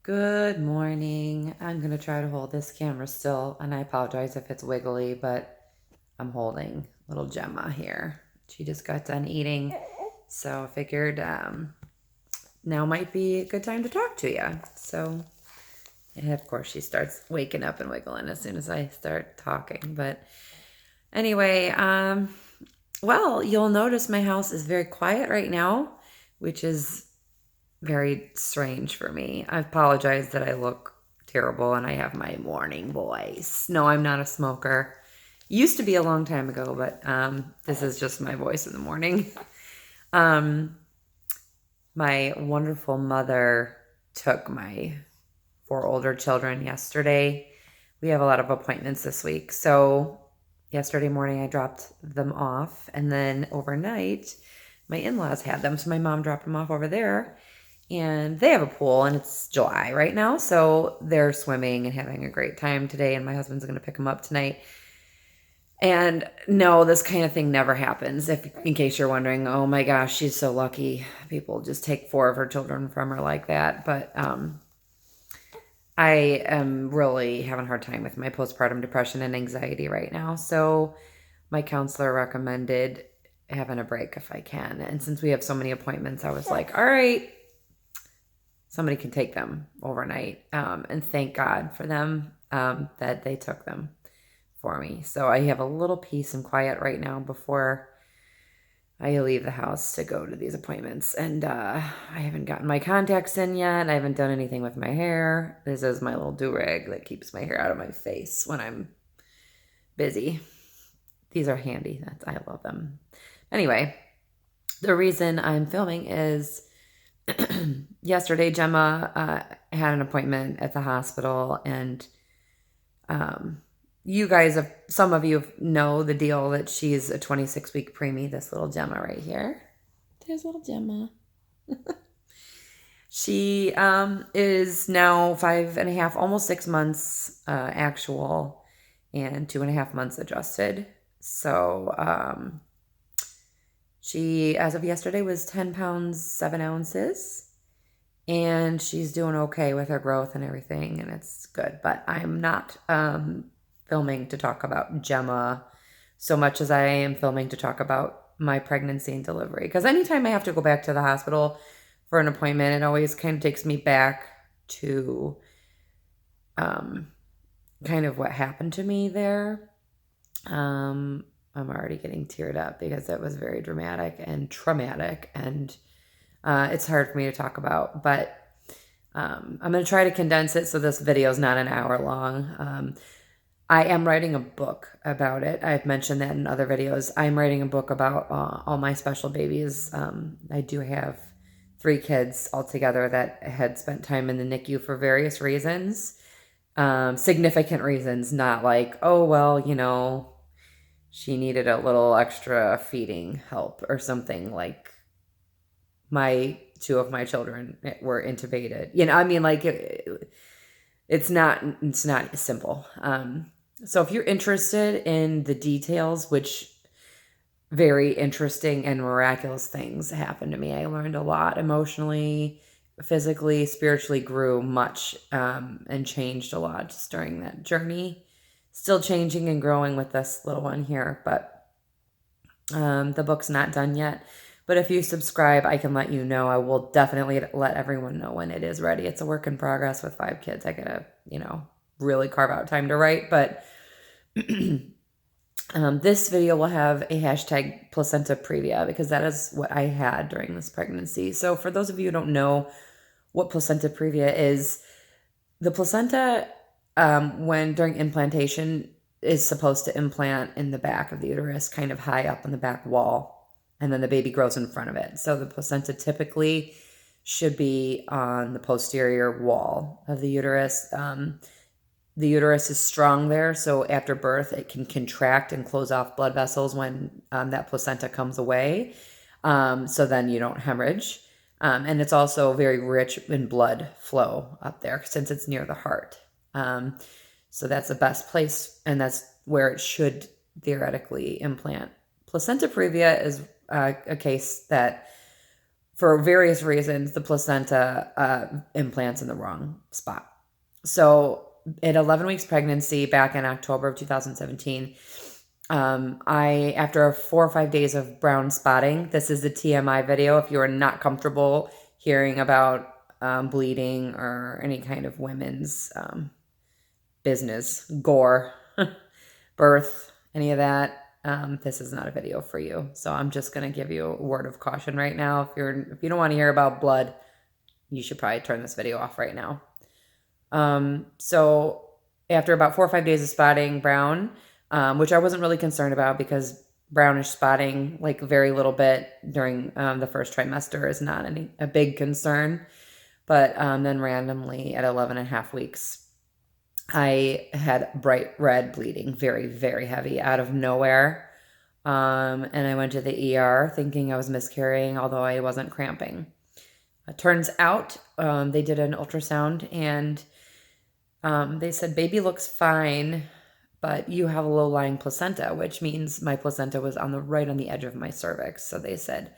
Good morning. I'm going to try to hold this camera still, and I apologize if it's wiggly, but I'm holding little Gemma here. She just got done eating, so I figured now might be a good time to talk to you. So, and of course, she starts waking up and wiggling as soon as I start talking. But anyway, well, you'll notice my house is very quiet right now, which is very strange for me. I apologize that I look terrible and I have my morning voice. No, I'm not a smoker. Used to be a long time ago, but this is just my voice in the morning. My wonderful mother took my 4 older children yesterday. We have a lot of appointments this week. So yesterday morning I dropped them off, and then overnight my in-laws had them. So my mom dropped them off over there. And they have a pool, and it's July right now, so they're swimming and having a great time today, and my husband's going to pick them up tonight. And no, this kind of thing never happens. In case you're wondering, oh my gosh, she's so lucky. People just take 4 of her children from her like that. But I am really having a hard time with my postpartum depression and anxiety right now. So my counselor recommended having a break if I can. And since we have so many appointments, I was like, all right, somebody can take them overnight. And thank God for them that they took them for me. So I have a little peace and quiet right now before I leave the house to go to these appointments. And I haven't gotten my contacts in yet. I haven't done anything with my hair. This is my little do-rag that keeps my hair out of my face when I'm busy. These are handy. I love them. Anyway, the reason I'm filming is yesterday, Gemma had an appointment at the hospital, and you guys, some of you know the deal that she's a 26-week preemie. This little Gemma right here. There's little Gemma. She is now 5.5, almost 6 months actual, and 2.5 months adjusted. So she, as of yesterday, was 10 pounds, 7 ounces. And she's doing okay with her growth and everything, and it's good. But I'm not filming to talk about Gemma so much as I am filming to talk about my pregnancy and delivery. Because anytime I have to go back to the hospital for an appointment, it always kind of takes me back to kind of what happened to me there. I'm already getting teared up because it was very dramatic and traumatic, and it's hard for me to talk about, but I'm going to try to condense it so this video is not an hour long. I am writing a book about it. I've mentioned that in other videos. I'm writing a book about all my special babies. I do have 3 kids altogether that had spent time in the NICU for various reasons. Significant reasons, not like, oh, well, she needed a little extra feeding help or something. Like, 2 of my children were intubated. I mean, like, it's not simple. So if you're interested in the details, which very interesting and miraculous things happened to me. I learned a lot emotionally, physically, spiritually, grew much and changed a lot just during that journey. Still changing and growing with this little one here, but the book's not done yet. But if you subscribe, I can let you know. I will definitely let everyone know when it is ready. It's a work in progress with 5 kids. I gotta, really carve out time to write. But this video will have a hashtag placenta previa because that is what I had during this pregnancy. So for those of you who don't know what placenta previa is, the placenta, when during implantation, is supposed to implant in the back of the uterus, kind of high up on the back wall, and then the baby grows in front of it. So the placenta typically should be on the posterior wall of the uterus. The uterus is strong there, so after birth, it can contract and close off blood vessels when that placenta comes away, so then you don't hemorrhage. And it's also very rich in blood flow up there since it's near the heart. So that's the best place, and that's where it should theoretically implant. Placenta previa is a case that for various reasons, the placenta implants in the wrong spot. So at 11 weeks pregnancy back in October of 2017, after 4 or 5 days of brown spotting, this is the TMI video. If you are not comfortable hearing about bleeding or any kind of women's business, gore, birth, any of that, this is not a video for you. So I'm just going to give you a word of caution right now. If you don't want to hear about blood, you should probably turn this video off right now. So after about 4 or 5 days of spotting brown, which I wasn't really concerned about because brownish spotting, like very little bit during the first trimester, is not a big concern. But then randomly at 11 and a half weeks, I had bright red bleeding, very, very heavy, out of nowhere. And I went to the ER thinking I was miscarrying, although I wasn't cramping. It turns out they did an ultrasound and they said, baby looks fine, but you have a low-lying placenta, which means my placenta was right on the edge of my cervix. So they said,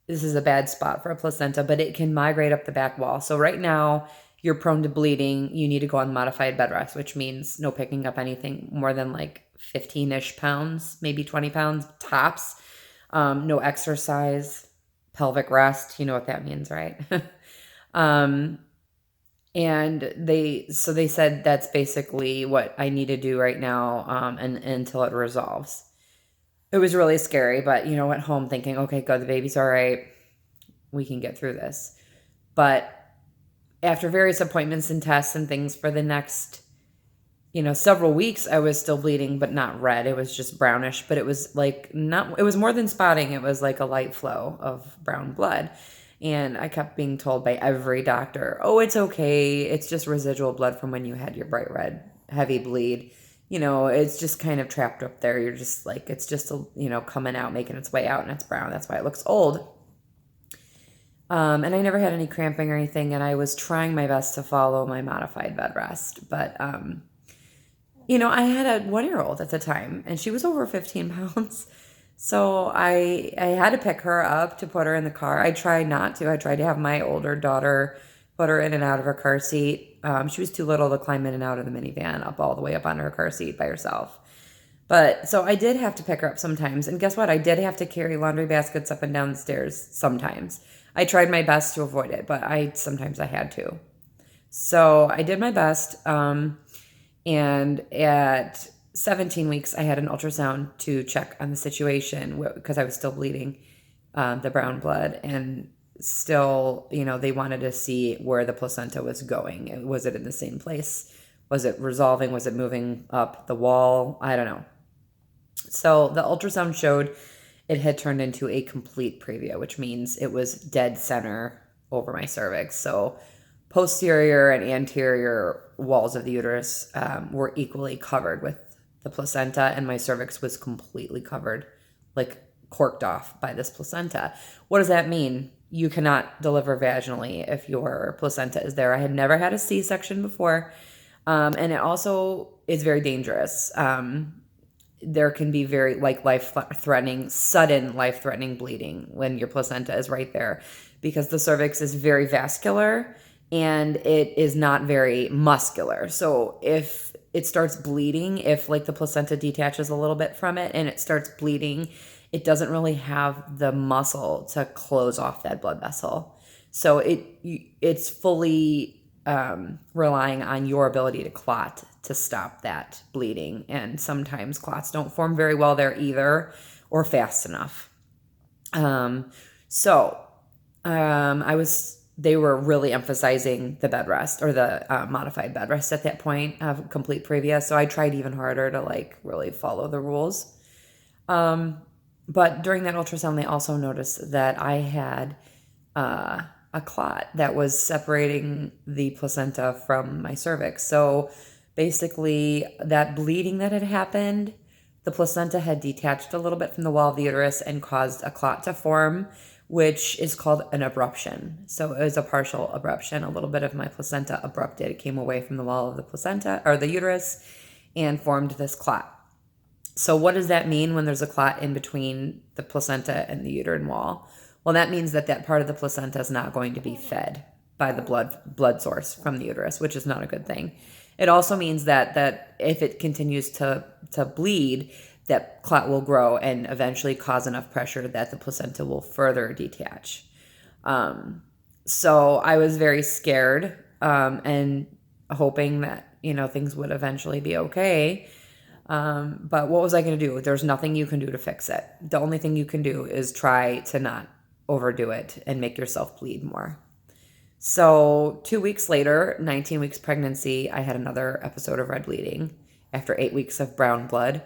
this is a bad spot for a placenta, but it can migrate up the back wall. So right now, you're prone to bleeding. You need to go on modified bed rest, which means no picking up anything more than like 15-ish pounds, maybe 20 pounds tops. No exercise, pelvic rest. You know what that means, right? And they said that's basically what I need to do right now, and until it resolves. It was really scary, but at home thinking, okay, good, the baby's all right. We can get through this. But after various appointments and tests and things for the next, several weeks, I was still bleeding, but not red. It was just brownish, but it was it was more than spotting. It was like a light flow of brown blood. And I kept being told by every doctor, oh, it's okay. It's just residual blood from when you had your bright red, heavy bleed. It's just kind of trapped up there. You're just it's just, coming out, making its way out, and it's brown. That's why it looks old. And I never had any cramping or anything, and I was trying my best to follow my modified bed rest. But, I had a 1-year-old at the time, and she was over 15 pounds. So I had to pick her up to put her in the car. I tried not to. I tried to have my older daughter put her in and out of her car seat. She was too little to climb in and out of the minivan, all the way up on her car seat by herself. But so I did have to pick her up sometimes. And guess what? I did have to carry laundry baskets up and down the stairs sometimes. I tried my best to avoid it, but sometimes I had to. So I did my best. And at 17 weeks, I had an ultrasound to check on the situation because I was still bleeding the brown blood, and still, they wanted to see where the placenta was going. Was it in the same place? Was it resolving? Was it moving up the wall? I don't know. So the ultrasound showed it had turned into a complete previa, which means it was dead center over my cervix. So posterior and anterior walls of the uterus were equally covered with the placenta, and my cervix was completely covered, corked off by this placenta. What does that mean? You cannot deliver vaginally if your placenta is there. I had never had a C-section before, and it also is very dangerous. There can be very sudden life-threatening bleeding when your placenta is right there, because the cervix is very vascular and it is not very muscular. So if it starts bleeding, if the placenta detaches a little bit from it and it starts bleeding, it doesn't really have the muscle to close off that blood vessel. So it's fully relying on your ability to clot to stop that bleeding. And sometimes clots don't form very well there either, or fast enough. They were really emphasizing the bed rest, or the modified bed rest at that point of complete previa. So I tried even harder to really follow the rules. But during that ultrasound, they also noticed that I had a clot that was separating the placenta from my cervix. So basically, that bleeding that had happened, the placenta had detached a little bit from the wall of the uterus and caused a clot to form, which is called an abruption. So it was a partial abruption. A little bit of my placenta abrupted. It came away from the wall of the placenta, or the uterus, and formed this clot. So what does that mean when there's a clot in between the placenta and the uterine wall? Well, that means that that part of the placenta is not going to be fed by the blood source from the uterus, which is not a good thing. It also means that if it continues to bleed, that clot will grow and eventually cause enough pressure that the placenta will further detach. So I was very scared and hoping that, things would eventually be okay. But what was I going to do? There's nothing you can do to fix it. The only thing you can do is try to not overdo it and make yourself bleed more. So 2 weeks later, 19 weeks pregnancy, I had another episode of red bleeding. After 8 weeks of brown blood,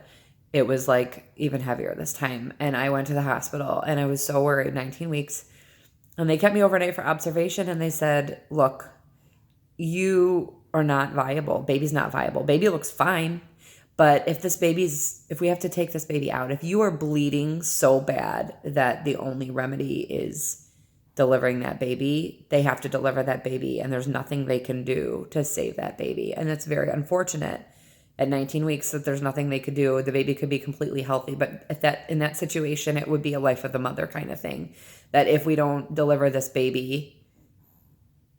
it was like even heavier this time. And I went to the hospital and I was so worried, 19 weeks. And they kept me overnight for observation and they said, look, you are not viable. Baby's not viable. Baby looks fine. But if we have to take this baby out, if you are bleeding so bad that the only remedy is delivering that baby, they have to deliver that baby and there's nothing they can do to save that baby. And it's very unfortunate at 19 weeks that there's nothing they could do. The baby could be completely healthy, but in that situation, it would be a life of the mother kind of thing. That if we don't deliver this baby,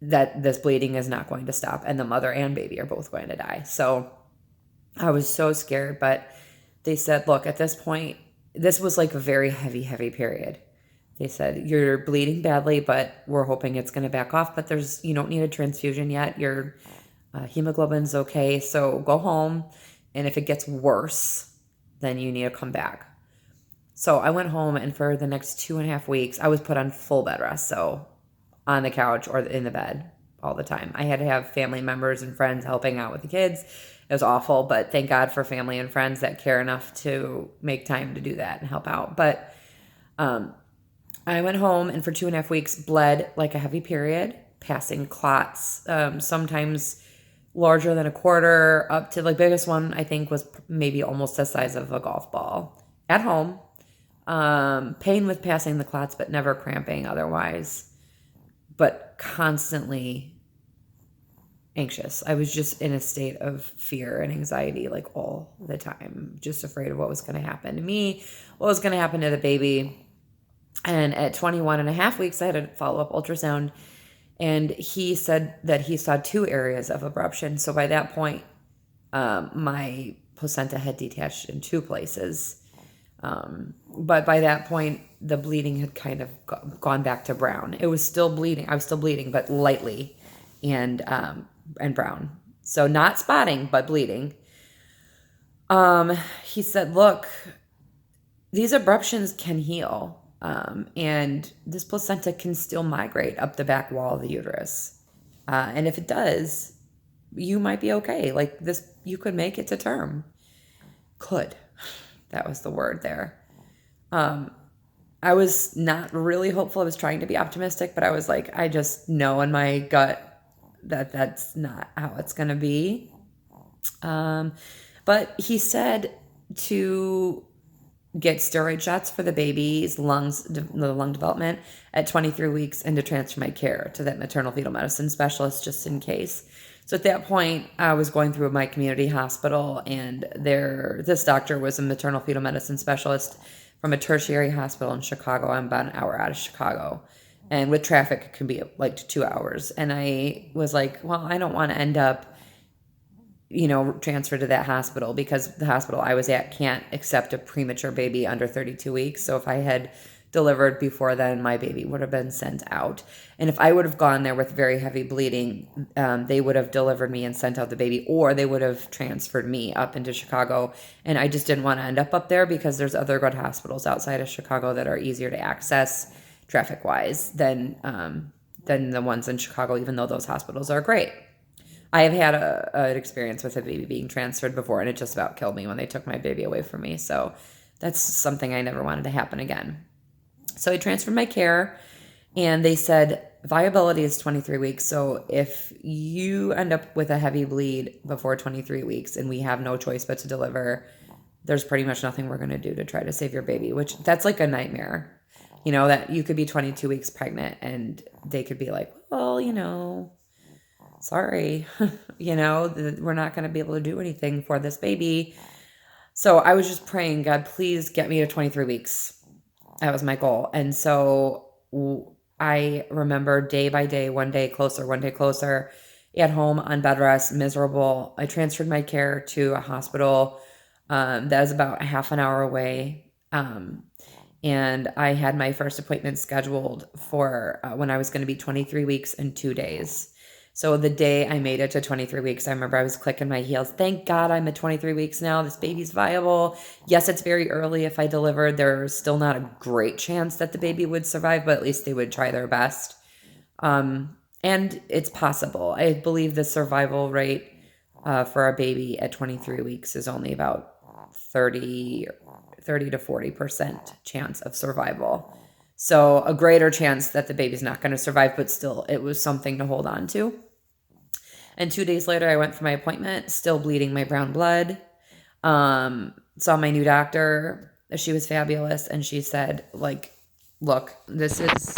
that this bleeding is not going to stop and the mother and baby are both going to die. So I was so scared, but they said, look, at this point, this was like a very heavy, heavy period. They said, you're bleeding badly, but we're hoping it's going to back off, but you don't need a transfusion yet. Your hemoglobin's okay, so go home. And if it gets worse, then you need to come back. So I went home, and for the next 2.5 weeks, I was put on full bed rest, so on the couch or in the bed all the time. I had to have family members and friends helping out with the kids. It was awful, but thank God for family and friends that care enough to make time to do that and help out. But I went home and for 2.5 weeks bled like a heavy period, passing clots, sometimes larger than a quarter, up to the biggest one I think was maybe almost the size of a golf ball at home. Pain with passing the clots, but never cramping otherwise, but constantly anxious. I was just in a state of fear and anxiety like all the time, just afraid of what was going to happen to me, what was going to happen to the baby. And at 21.5 weeks, I had a follow-up ultrasound, and he said that he saw 2 areas of abruption. So by that point, my placenta had detached in 2 places. But by that point, the bleeding had kind of gone back to brown. It was still bleeding. I was still bleeding, but lightly and brown. So not spotting, but bleeding. He said, look, these abruptions can heal. And this placenta can still migrate up the back wall of the uterus. And if it does, you might be okay. Like this, you could make it to term. Could. That was the word there. I was not really hopeful. I was trying to be optimistic, but I was like, I just know in my gut that that's not how it's going to be. But he said to get steroid shots for the baby's the lung development at 23 weeks, and to transfer my care to that maternal fetal medicine specialist just in case. So at that point, I was going through my community hospital, and this doctor was a maternal fetal medicine specialist from a tertiary hospital in Chicago. I'm about an hour out of Chicago. And with traffic, it can be like 2 hours. And I was like, well, I don't want to end up transferred to that hospital, because the hospital I was at can't accept a premature baby under 32 weeks. So if I had delivered before then, my baby would have been sent out. And if I would have gone there with very heavy bleeding, they would have delivered me and sent out the baby, or they would have transferred me up into Chicago. And I just didn't want to end up there, because there's other good hospitals outside of Chicago that are easier to access traffic-wise than the ones in Chicago, even though those hospitals are great. I have had an experience with a baby being transferred before, and it just about killed me when they took my baby away from me. So that's something I never wanted to happen again. So I transferred my care, and they said viability is 23 weeks. So if you end up with a heavy bleed before 23 weeks and we have no choice but to deliver, there's pretty much nothing we're going to do to try to save your baby, which that's like a nightmare. That you could be 22 weeks pregnant and they could be like, well, sorry, we're not going to be able to do anything for this baby. So I was just praying, God, please get me to 23 weeks. That was my goal. And so I remember day by day, one day closer, at home on bed rest, miserable. I transferred my care to a hospital that was about a half an hour away. And I had my first appointment scheduled for when I was going to be 23 weeks and 2 days. So the day I made it to 23 weeks, I remember I was clicking my heels. Thank God I'm at 23 weeks now. This baby's viable. Yes, it's very early. If I delivered, there's still not a great chance that the baby would survive, but at least they would try their best. And it's possible. I believe the survival rate for a baby at 23 weeks is only about 30 to 40% chance of survival. So a greater chance that the baby's not going to survive, but still it was something to hold on to. And 2 days later, I went for my appointment, still bleeding my brown blood. Saw my new doctor. She was fabulous. And she said, like, look, this is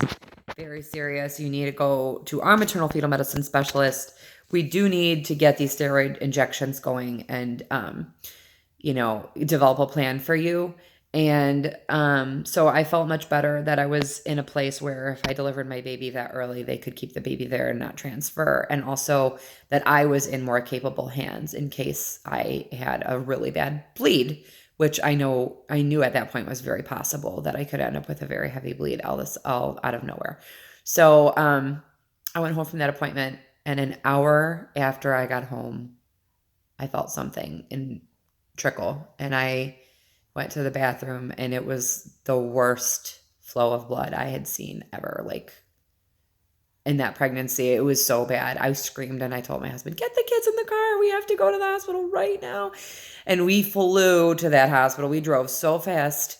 very serious. You need to go to our maternal fetal medicine specialist. We do need to get these steroid injections going and, develop a plan for you. And so I felt much better that I was in a place where if I delivered my baby that early, they could keep the baby there and not transfer. And also that I was in more capable hands in case I had a really bad bleed, which I knew at that point was very possible that I could end up with a very heavy bleed all out of nowhere. So I went home from that appointment, and an hour after I got home, I felt something in trickle, and I went to the bathroom, and it was the worst flow of blood I had seen ever. Like, in that pregnancy, it was so bad. I screamed and I told my husband, get the kids in the car. We have to go to the hospital right now. And we flew to that hospital. We drove so fast,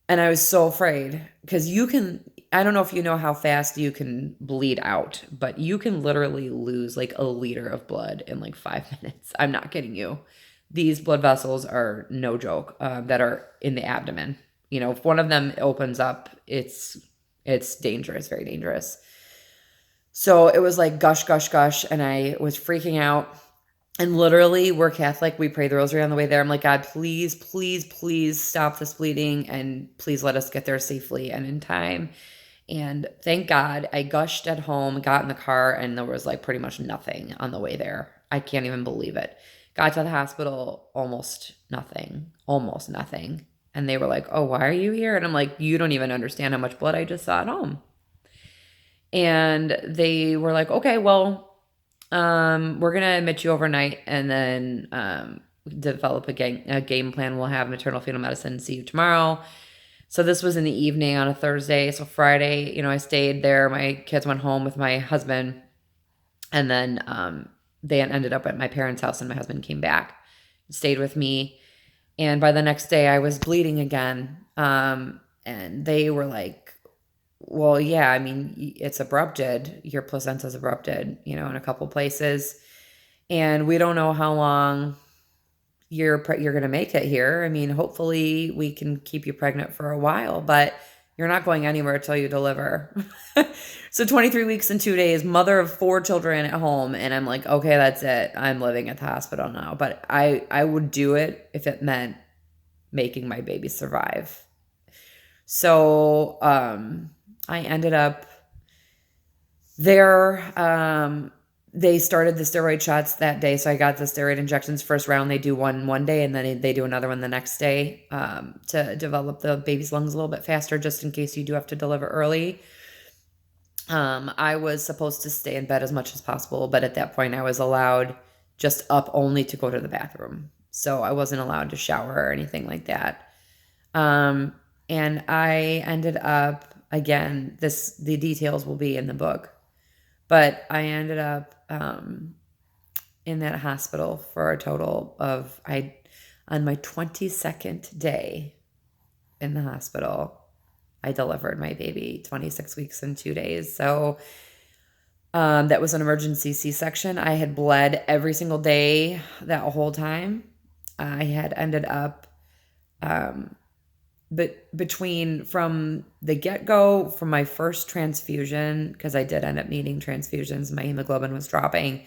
and I was so afraid because I don't know if you know how fast you can bleed out, but you can literally lose like a liter of blood in like 5 minutes. I'm not kidding you. These blood vessels are no joke, that are in the abdomen. If one of them opens up, it's dangerous, very dangerous. So it was like gush, gush, gush, and I was freaking out. And literally, we're Catholic. We pray the rosary on the way there. I'm like, God, please, please, please stop this bleeding, and please let us get there safely and in time. And thank God I gushed at home, got in the car, and there was like pretty much nothing on the way there. I can't even believe it. Got to the hospital, almost nothing. And they were like, oh, why are you here? And I'm like, you don't even understand how much blood I just saw at home. And they were like, okay, well, we're going to admit you overnight and then develop a game plan. We'll have maternal fetal medicine see you tomorrow. So this was in the evening on a Thursday. So Friday, I stayed there. My kids went home with my husband. And then they ended up at my parents' house, and my husband came back, stayed with me. And by the next day, I was bleeding again. And they were like, well, yeah, I mean, it's abrupted. Your placenta's abrupted, in a couple places. And we don't know how long you're going to make it here. I mean, hopefully we can keep you pregnant for a while, but you're not going anywhere till you deliver. So 23 weeks and 2 days, mother of 4 children at home. And I'm like, okay, that's it. I'm living at the hospital now. But I would do it if it meant making my baby survive. So I ended up there. They started the steroid shots that day. So I got the steroid injections first round. They do one day, and then they do another one the next day to develop the baby's lungs a little bit faster, just in case you do have to deliver early. I was supposed to stay in bed as much as possible, but at that point I was allowed just up only to go to the bathroom. So I wasn't allowed to shower or anything like that. And I ended up, again, the details will be in the book, but I ended up in that hospital for a total of, on my 22nd day in the hospital, I delivered my baby, 26 weeks and 2 days. So that was an emergency C-section. I had bled every single day that whole time. I had ended up, but from the get-go, from my first transfusion, because I did end up needing transfusions, my hemoglobin was dropping.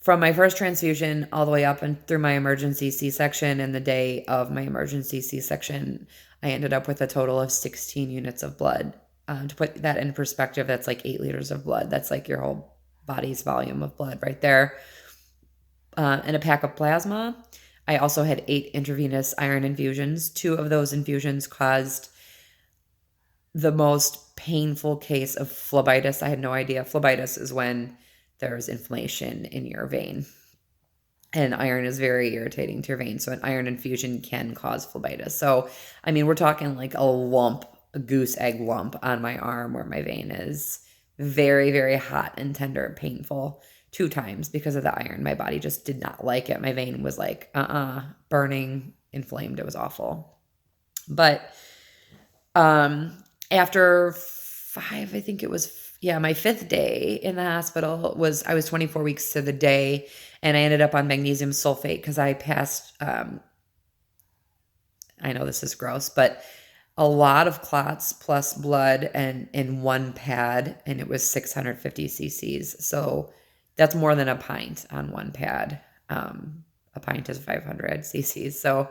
From my first transfusion all the way up and through my emergency C-section, and the day of my emergency C-section, I ended up with a total of 16 units of blood To put that in perspective, that's like 8 liters of blood. That's like your whole body's volume of blood right there. And a pack of plasma. I also had 8 intravenous iron infusions. 2 of those infusions caused the most painful case of phlebitis. I had no idea. Phlebitis is when there's inflammation in your vein. And iron is very irritating to your vein. So an iron infusion can cause phlebitis. So, I mean, we're talking like a lump, a goose egg lump on my arm where my vein is. Very, very hot and tender and painful 2 times because of the iron. My body just did not like it. My vein was like, burning, inflamed. It was awful. But after 5, I think it was, my 5th day in the hospital I was 24 weeks to the day, and I ended up on magnesium sulfate because I passed, I know this is gross, but a lot of clots plus blood and in one pad, and it was 650 cc's. So that's more than a pint on one pad. A pint is 500 cc's. So,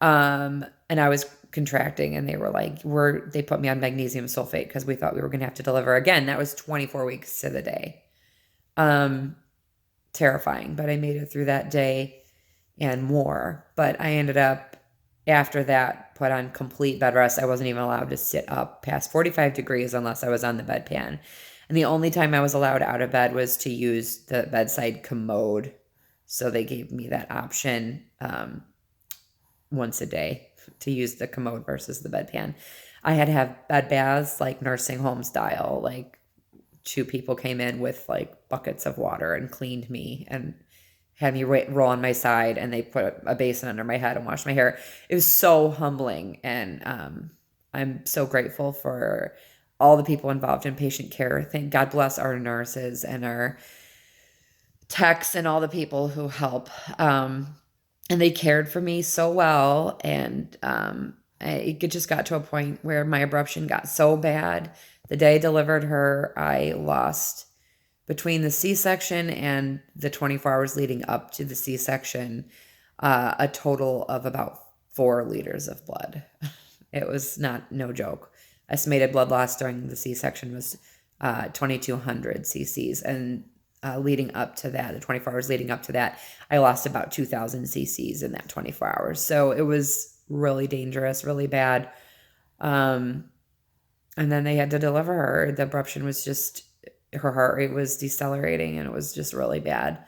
and I was contracting, and they were like, they put me on magnesium sulfate because we thought we were going to have to deliver again. That was 24 weeks to the day. Terrifying, but I made it through that day and more. But I ended up, after that, put on complete bed rest. I wasn't even allowed to sit up past 45 degrees unless I was on the bedpan. And the only time I was allowed out of bed was to use the bedside commode. So they gave me that option once a day to use the commode versus the bedpan. I had to have bed baths like nursing home style. Like 2 people came in with like buckets of water and cleaned me and had me roll on my side, and they put a basin under my head and washed my hair. It was so humbling, and I'm so grateful for all the people involved in patient care. Thank God bless our nurses and our techs and all the people who help. And they cared for me so well, and it just got to a point where my abruption got so bad. The day I delivered her, I lost, between the C-section and the 24 hours leading up to the C-section, a total of about 4 liters of blood. It was no joke. Estimated blood loss during the C-section was 2,200 cc's. And leading up to that, the 24 hours leading up to that, I lost about 2,000 cc's in that 24 hours. So it was really dangerous, really bad. And then they had to deliver her. The abruption was just, her heart rate was decelerating, and it was just really bad.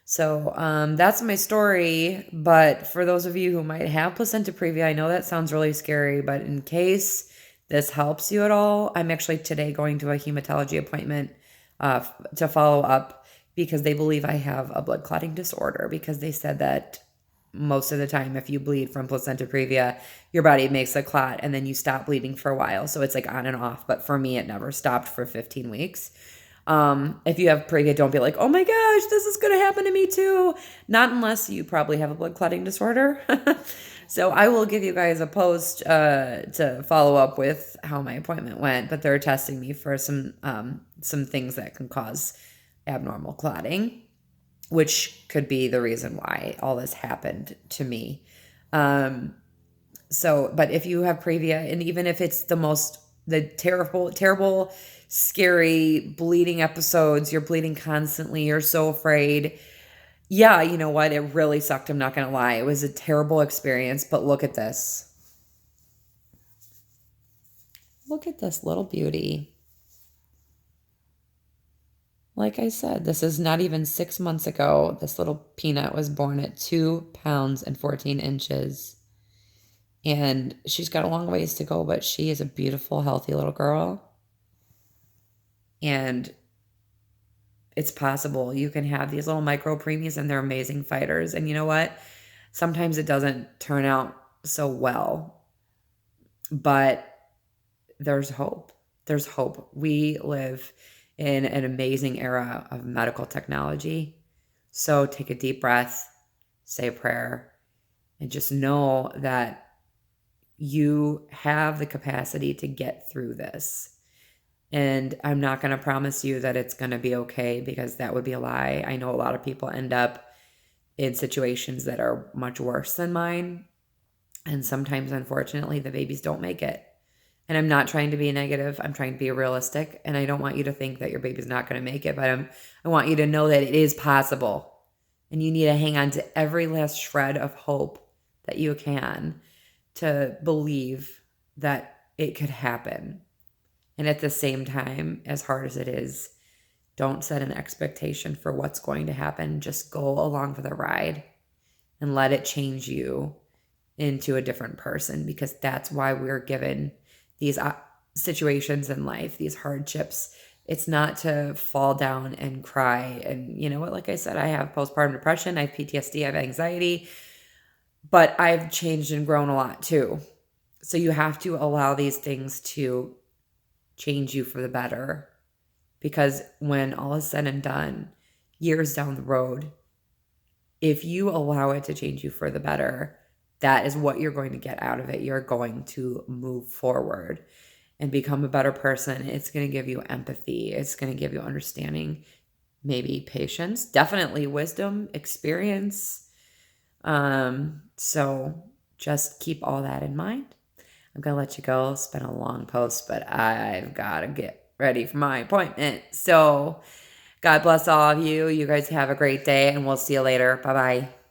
So that's my story. But for those of you who might have placenta previa, I know that sounds really scary, but in case this helps you at all, I'm actually today going to a hematology appointment to follow up, because they believe I have a blood clotting disorder, because they said that most of the time, if you bleed from placenta previa, your body makes a clot and then you stop bleeding for a while. So it's like on and off. But for me, it never stopped for 15 weeks. If you have previa, don't be like, oh my gosh, this is going to happen to me too. Not unless you probably have a blood clotting disorder. So I will give you guys a post to follow up with how my appointment went. But they're testing me for some things that can cause abnormal clotting, which could be the reason why all this happened to me. But if you have previa, and even if it's the terrible, scary bleeding episodes, you're bleeding constantly, you're so afraid. Yeah, you know what? It really sucked. I'm not going to lie. It was a terrible experience, but look at this. Look at this little beauty. Like I said, this is not even 6 months ago. This little peanut was born at 2 pounds and 14 inches. And she's got a long ways to go, but she is a beautiful, healthy little girl. And it's possible. You can have these little micro preemies, and they're amazing fighters. And you know what? Sometimes it doesn't turn out so well, but there's hope. There's hope. We live in an amazing era of medical technology. So take a deep breath, say a prayer, and just know that you have the capacity to get through this. And I'm not going to promise you that it's going to be okay, because that would be a lie. I know a lot of people end up in situations that are much worse than mine. And sometimes, unfortunately, the babies don't make it. And I'm not trying to be negative. I'm trying to be realistic. And I don't want you to think that your baby's not going to make it, but I want you to know that it is possible. And you need to hang on to every last shred of hope that you can to believe that it could happen. And at the same time, as hard as it is, don't set an expectation for what's going to happen. Just go along for the ride and let it change you into a different person, because that's why we're given these situations in life, these hardships. It's not to fall down and cry. And you know what? Like I said, I have postpartum depression, I have PTSD, I have anxiety, but I've changed and grown a lot too. So you have to allow these things to change you for the better, because when all is said and done, years down the road, if you allow it to change you for the better, that is what you're going to get out of it. You're going to move forward and become a better person. It's going to give you empathy. It's going to give you understanding, maybe patience, definitely wisdom, experience. So just keep all that in mind. I'm going to let you go. It's been a long post, but I've got to get ready for my appointment. So God bless all of you. You guys have a great day, and we'll see you later. Bye-bye.